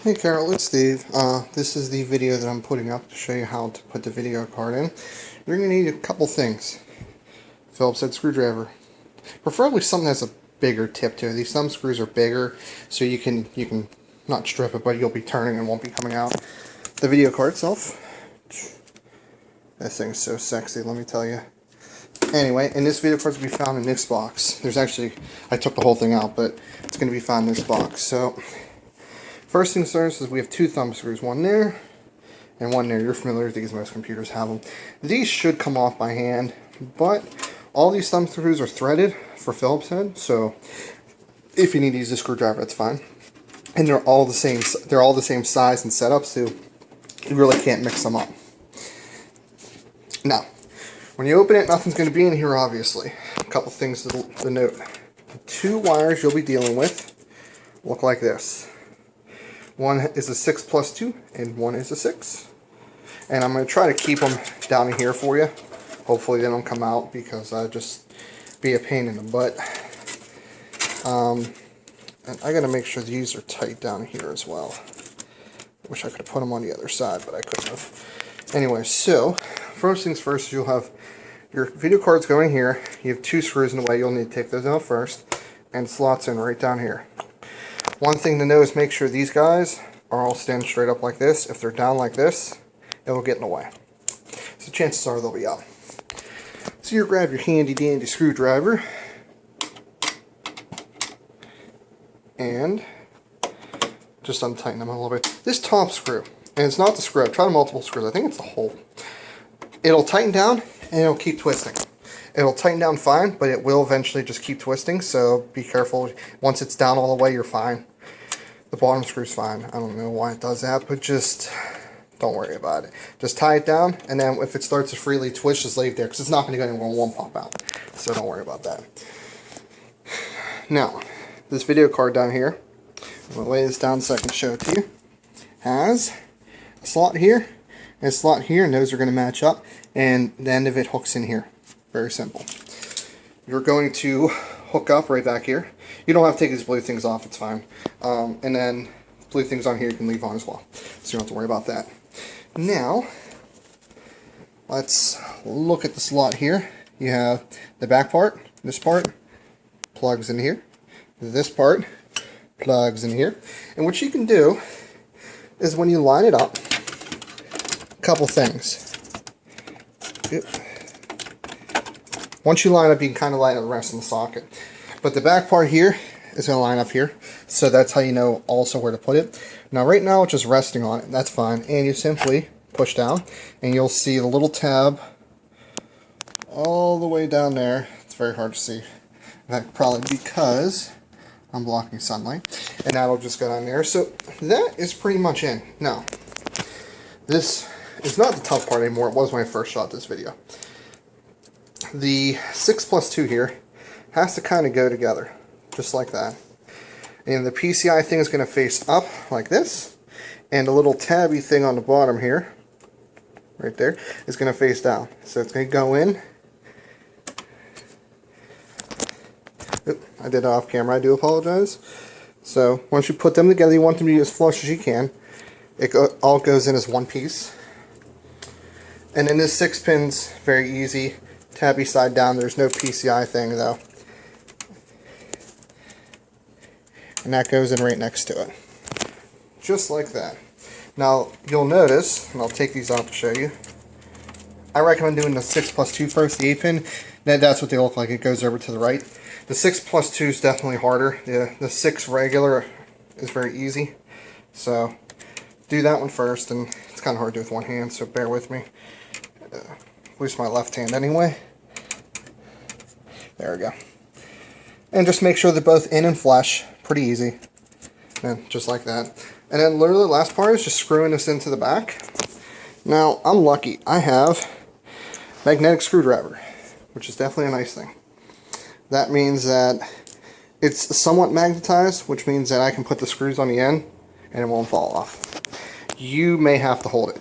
Hey Carol, it's Steve. This is the video that I'm putting up to show you how to put the video card in. You're going to need a couple things. Phillips head screwdriver. Preferably something that's a bigger tip to it. These thumb screws are bigger, so you can not strip it, but you'll be turning and won't be coming out. The video card itself. This thing's so sexy, let me tell you. Anyway, and this video card's going to be found in this box. There's actually, I took the whole thing out, but it's going to be found in this box. So, first things first is we have two thumb screws, one there and one there. You're familiar with these, most computers have them. These should come off by hand, but all these thumb screws are threaded for Phillips head, so if you need to use a screwdriver, that's fine. And they're all the same size and setup, so you really can't mix them up. Now, when you open it, nothing's going to be in here, obviously. A couple things to note. The two wires you'll be dealing with look like this. One is a 6+2 and one is a 6. And I'm going to try to keep them down in here for you. Hopefully they don't come out because I just be a pain in the butt. And I got to make sure these are tight down here as well. Wish I could have put them on the other side, but I couldn't have. Anyway, so first things first, you'll have your video cards going here. You have two screws in the way. You'll need to take those out first, and slots in right down here. One thing to know is make sure these guys are all standing straight up like this. If they're down like this, it will get in the way. So chances are they'll be up. So you grab your handy dandy screwdriver and just untighten them a little bit. This top screw, and it's not the screw, I've tried multiple screws, I think it's the hole. It'll tighten down and it'll keep twisting. It'll tighten down fine, but it will eventually just keep twisting, so be careful. Once it's down all the way, you're fine. The bottom screw's fine. I don't know why it does that, but just don't worry about it. Just tie it down, and then if it starts to freely twist, just leave it there, because it's not going to go anywhere and won't pop out. So don't worry about that. Now, this video card down here, I'm going to lay this down so I can show it to you, has a slot here and a slot here, and those are going to match up, and the end of it hooks in here. Very simple. You're going to hook up right back here. You don't have to take these blue things off, it's fine. And then blue things on here you can leave on as well. So you don't have to worry about that. Now, let's look at the slot here. You have the back part, this part, plugs in here. This part plugs in here. And what you can do is when you line it up, a couple things. Once you line up, you can kind of line up the rest in the socket. But the back part here is going to line up here. So that's how you know also where to put it. Now right now it's just resting on it. That's fine. And you simply push down and you'll see the little tab all the way down there. It's very hard to see. In fact, probably because I'm blocking sunlight. And that'll just go down there. So that is pretty much in. Now, this is not the tough part anymore. It was when I first shot this video. The 6+2 here has to kind of go together, just like that. And the PCI thing is going to face up like this, and the little tabby thing on the bottom here, right there, is going to face down. So it's going to go in. Oop, I did it off camera, I do apologize. So once you put them together, you want them to be as flush as you can. It all goes in as one piece. And then this 6 pin's very easy. Tabby side down, there's no PCI thing though. And that goes in right next to it. Just like that. Now, you'll notice, and I'll take these out to show you, I recommend doing the 6+2 first, the 8 pin. That's what they look like, it goes over to the right. The 6+2 is definitely harder. The 6 regular is very easy. So, do that one first, and it's kind of hard to do with one hand, so bear with me. At least my left hand anyway. There we go. And just make sure they're both in and flush. Pretty easy. And just like that. And then literally the last part is just screwing this into the back. Now, I'm lucky. I have magnetic screwdriver, which is definitely a nice thing. That means that it's somewhat magnetized, which means that I can put the screws on the end and it won't fall off. You may have to hold it.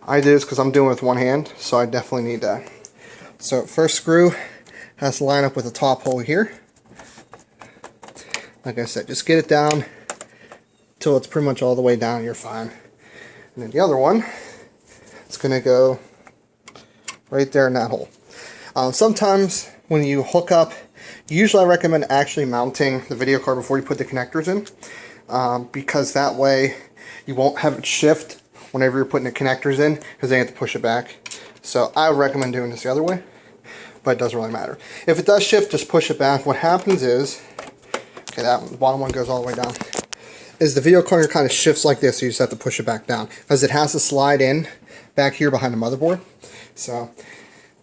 I did this because I'm doing it with one hand, so I definitely need that. So first screw has to line up with the top hole here. Like I said, just get it down till it's pretty much all the way down, you're fine. And then the other one, it's going to go right there in that hole. Sometimes when you hook up, usually I recommend actually mounting the video card before you put the connectors in, because that way you won't have it shift whenever you're putting the connectors in, because then you have to push it back. So I would recommend doing this the other way, but it doesn't really matter. If it does shift, just push it back. What happens is, okay, that bottom one goes all the way down, is the video card kind of shifts like this, so you just have to push it back down, because it has to slide in back here behind the motherboard. So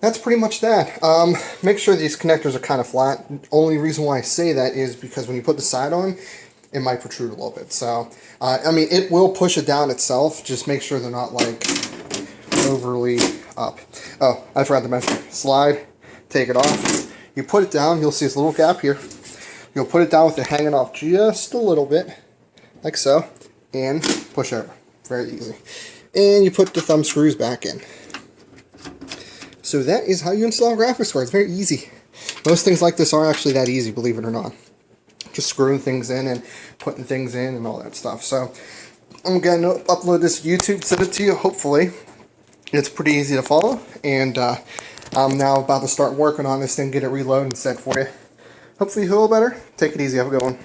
that's pretty much that. Make sure these connectors are kind of flat. Only reason why I say that is because when you put the side on, it might protrude a little bit. So, I mean, it will push it down itself. Just make sure they're not, like, overly up. Oh, I forgot to mention. Slide, take it off. You put it down, you'll see this little gap here. You'll put it down with it hanging off just a little bit, like so, and push over. Very easy. And you put the thumb screws back in. So that is how you install a graphics card. It's very easy. Most things like this are actually that easy, believe it or not. Just screwing things in and putting things in and all that stuff. So I'm going to upload this to YouTube, send it to you, hopefully. It's pretty easy to follow. And I'm now about to start working on this thing, get it reloaded and set for you. Hopefully you feel better. Take it easy. Have a good one.